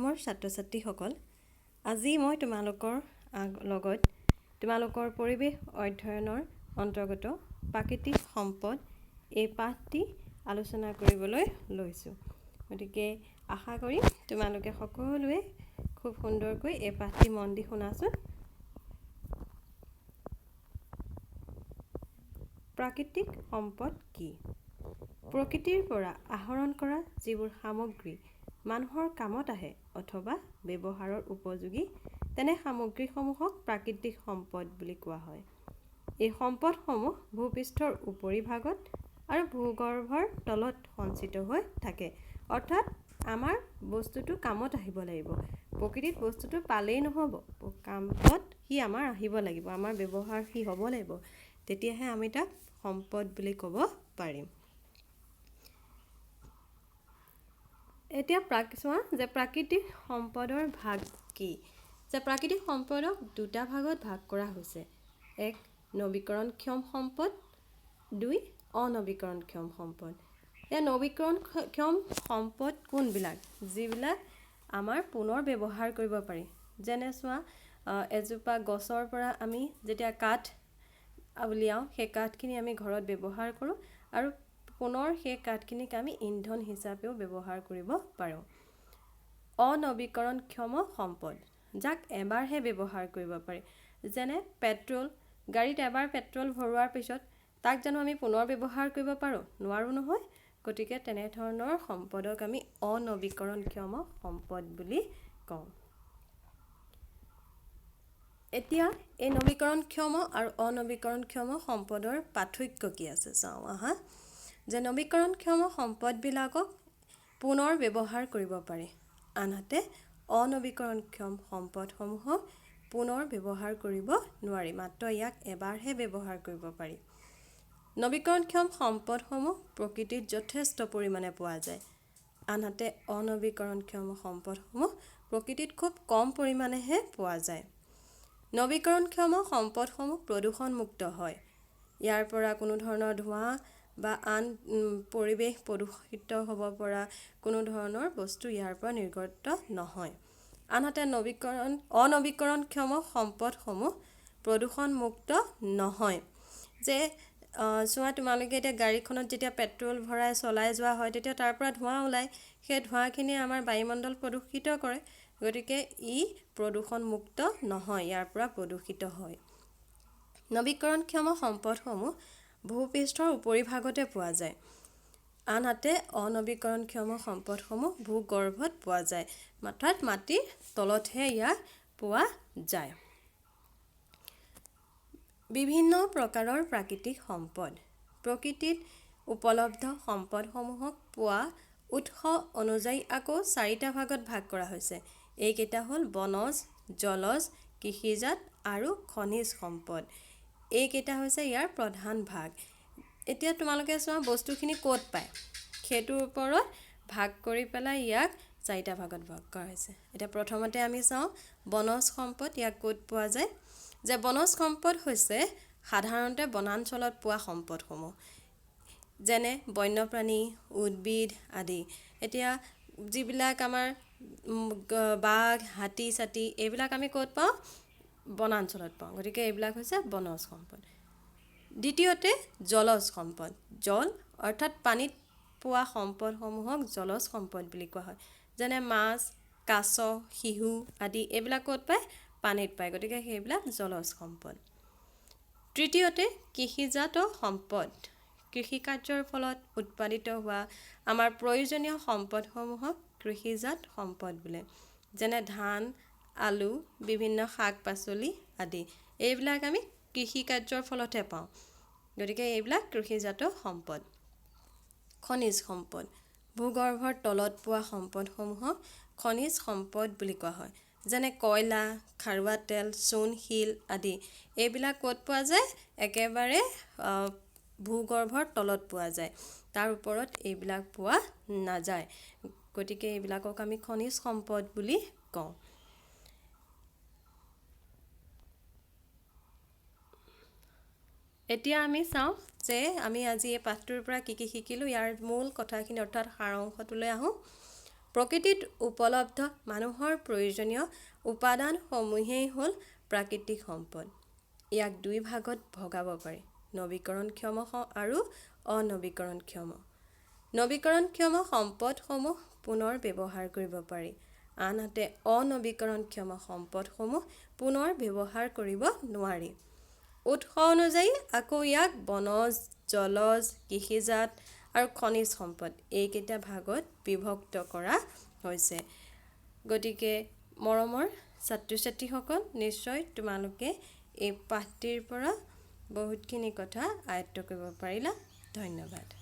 মৰমৰ ছাত্ৰ-ছাত্ৰীসকল, আজি মই তোমালোকৰ পৰিৱেশ অধ্যয়নৰ অন্তৰ্গত প্ৰাকৃতিক সম্পদ এই পাঠটি আলোচনা কৰিবলৈ লৈছোঁ। গতিকে আশা কৰি তোমালোকে সকলোৱে খুব সুন্দৰকৈ এই পাঠটি মন দি শুনাচোন। প্ৰাকৃতিক সম্পদ কি? প্ৰকৃতিৰ পৰা আহৰণ কৰা যিবোৰ সামগ্ৰী মানুহৰ কামত আহে অথবা ব্যৱহাৰৰ উপযোগী, তেনে সামগ্ৰীসমূহক প্ৰাকৃতিক সম্পদ বুলি কোৱা হয়। এই সম্পদসমূহ ভূপৃষ্ঠৰ উপৰিভাগত আৰু ভূগৰ্ভৰ তলত সঞ্চিত হৈ থাকে। অৰ্থাৎ আমাৰ বস্তুটো কামত আহিব লাগিব। প্ৰকৃতিত বস্তুটো পালেই নহ'ব, কামত সি আমাৰ আহিব লাগিব, আমাৰ ব্যৱহাৰ সি হ'ব লাগিব, তেতিয়াহে আমি তাক সম্পদ বুলি ক'ব পাৰিম। এতিয়া চোৱা যে প্ৰাকৃতিক সম্পদৰ ভাগ কি? যে প্ৰাকৃতিক সম্পদক দুটা ভাগত ভাগ কৰা হৈছে। এক, নৱীকৰণক্ষম সম্পদ, দুই, অনৱীকৰণক্ষম সম্পদ। এই নৱীকৰণক্ষম সম্পদ কোনবিলাক? যিবিলাক আমাৰ পুনৰ ব্যৱহাৰ কৰিব পাৰি। যেনে চোৱা, এজোপা গছৰ পৰা আমি যেতিয়া কাঠ উলিয়াওঁ, সেই কাঠখিনি আমি ঘৰত ব্যৱহাৰ কৰোঁ আৰু পুনৰ সেই কাঠখিনিক আমি ইন্ধন হিচাপেও ব্যৱহাৰ কৰিব পাৰোঁ। অনৱীকৰণক্ষম সম্পদ, যাক এবাৰহে ব্যৱহাৰ কৰিব পাৰি। যেনে পেট্ৰল, গাড়ীত এবাৰ পেট্ৰল ভৰোৱাৰ পিছত তাক জানো আমি পুনৰ ব্যৱহাৰ কৰিব পাৰোঁ? নোৱাৰোঁ নহয়। গতিকে তেনেধৰণৰ সম্পদক আমি অনৱীকৰণক্ষম সম্পদ বুলি কওঁ। এতিয়া এই নৱীকৰণক্ষম আৰু অনৱীকৰণক্ষম সম্পদৰ পাৰ্থক্য কি আছে চাওঁ আহা। যে নৱীকৰণক্ষম সম্পদবিলাকক পুনৰ ব্যৱহাৰ কৰিব পাৰি, আনহাতে অনৱীকৰণক্ষম সম্পদসমূহক পুনৰ ব্যৱহাৰ কৰিব নোৱাৰি, মাত্ৰ ইয়াক এবাৰহে ব্যৱহাৰ কৰিব পাৰি। নৱীকৰণক্ষম সম্পদসমূহ প্ৰকৃতিত যথেষ্ট পৰিমাণে পোৱা যায়, আনহাতে অনৱীকৰণক্ষম সম্পদসমূহ প্ৰকৃতিত খুব কম পৰিমাণেহে পোৱা যায়। নৱীকৰণক্ষম সম্পদসমূহ প্ৰদূষণমুক্ত হয়। ইয়াৰ পৰা কোনো ধৰণৰ ধোঁৱা বা আন পৰিৱেশ প্ৰদূষিত হ'ব পৰা কোনো ধৰণৰ বস্তু ইয়াৰ পৰা নিৰ্গত নহয়। আনহাতে অনৱীকৰণক্ষম সম্পদসমূহ প্ৰদূষণমুক্ত নহয়। যে চোৱা, তোমালোকে এতিয়া গাড়ীখনত যেতিয়া পেট্ৰল ভৰাই চলাই যোৱা হয়, তেতিয়া তাৰ পৰা ধোঁৱা ওলায়। সেই ধোঁৱাখিনিয়ে আমাৰ বায়ুমণ্ডল প্ৰদূষিত কৰে। গতিকে ই প্ৰদূষণমুক্ত নহয়, ইয়াৰ পৰা প্ৰদূষিত হয়। নৱীকৰণক্ষম সম্পদসমূহ ভূপৃষ্ঠৰ উপৰিভাগতে পোৱা যায়, আনহাতে অনৱীকৰণক্ষম সম্পদসমূহ ভূগৰ্ভত পোৱা যায়, অৰ্থাৎ মাটিৰ তলতহে ইয়াক পোৱা যায়। বিভিন্ন প্ৰকাৰৰ প্ৰাকৃতিক সম্পদ। প্ৰকৃতিত উপলব্ধ সম্পদসমূহক পোৱা উৎস অনুযায়ী আকৌ 4টা ভাগত ভাগ কৰা হৈছে। এইকেইটা হ'ল বনজ, জলজ, কৃষিজাত আৰু খনিজ সম্পদ। এইকেইটা হৈছে ইয়াৰ প্ৰধান ভাগ। এতিয়া তোমালোকে চোৱা, বস্তুখিনি ক'ত পায় সেইটোৰ ওপৰত ভাগ কৰি পেলাই ইয়াক 4টা ভাগত ভাগ কৰা হৈছে। এতিয়া প্ৰথমতে আমি চাওঁ বনজ সম্পদ, ইয়াক ক'ত পোৱা যায়। যে বনজ সম্পদ হৈছে সাধাৰণতে বনাঞ্চলত পোৱা সম্পদসমূহ, যেনে বন্যপ্ৰাণী, উদ্ভিদ আদি। এতিয়া যিবিলাক আমাৰ বাঘ, হাতী এইবিলাক আমি ক'ত পাওঁ? বনাঞ্চলত পাওঁ। গতিকে এইবিলাক হৈছে বনজ সম্পদ। দ্বিতীয়তে জলজ সম্পদ। জল অৰ্থাৎ পানীত পোৱা সম্পদসমূহক জলজ সম্পদ বুলি কোৱা হয়। যেনে মাছ, কাছ, শিহু আদি এইবিলাক ক'ত পায়? পানীত পায়। গতিকে সেইবিলাক জলজ সম্পদ। তৃতীয়তে কৃষিজাত সম্পদ। কৃষিকাৰ্যৰ ফলত উৎপাদিত হোৱা আমাৰ প্ৰয়োজনীয় সম্পদসমূহক কৃষিজাত সম্পদ বোলে। যেনে ধান, আলু, বিভিন্ন শাক পাচলি আদি। এইবিলাক আমি কৃষিকাৰ্যৰ ফলতহে পাওঁ। গতিকে এইবিলাক কৃষিজাত সম্পদ। খনিজ সম্পদ। ভূগৰ্ভৰ তলত পোৱা সম্পদসমূহক খনিজ সম্পদ বুলি কোৱা হয়। যেনে কয়লা, খাৰুৱা তেল, চূণ, শিল আদি। এইবিলাক ক'ত পোৱা যায়? একেবাৰে ভূগৰ্ভৰ তলত পোৱা যায়, তাৰ ওপৰত এইবিলাক পোৱা নাযায়। গতিকে এইবিলাকক আমি খনিজ সম্পদ বুলি কওঁ। এতিয়া আমি চাওঁ যে আমি আজি এই পাঠটোৰ পৰা কি কি শিকিলোঁ। ইয়াৰ মূল কথাখিনি অৰ্থাৎ সাৰাংশটোলৈ আহোঁ। প্ৰকৃতিত উপলব্ধ মানুহৰ প্ৰয়োজনীয় উপাদানসমূহেই হ'ল প্ৰাকৃতিক সম্পদ। ইয়াক দুই ভাগত ভগাব পাৰি, নৱীকৰণক্ষম আৰু অনৱীকৰণক্ষম। নৱীকৰণক্ষম সম্পদসমূহ পুনৰ ব্যৱহাৰ কৰিব পাৰি, আনহাতে অনৱীকৰণক্ষম সম্পদসমূহ পুনৰ ব্যৱহাৰ কৰিব নোৱাৰি। উৎস অনুযায়ী আকৌ ইয়াক বনজ, জলজ, কৃষিজাত আৰু খনিজ সম্পদ এইকেইটা ভাগত বিভক্ত কৰা হৈছে। গতিকে মৰমৰ ছাত্ৰ ছাত্ৰীসকল, নিশ্চয় তোমালোকে এই পাঠটিৰ পৰা বহুতখিনি কথা আয়ত্ত কৰিব পাৰিলা। ধন্যবাদ।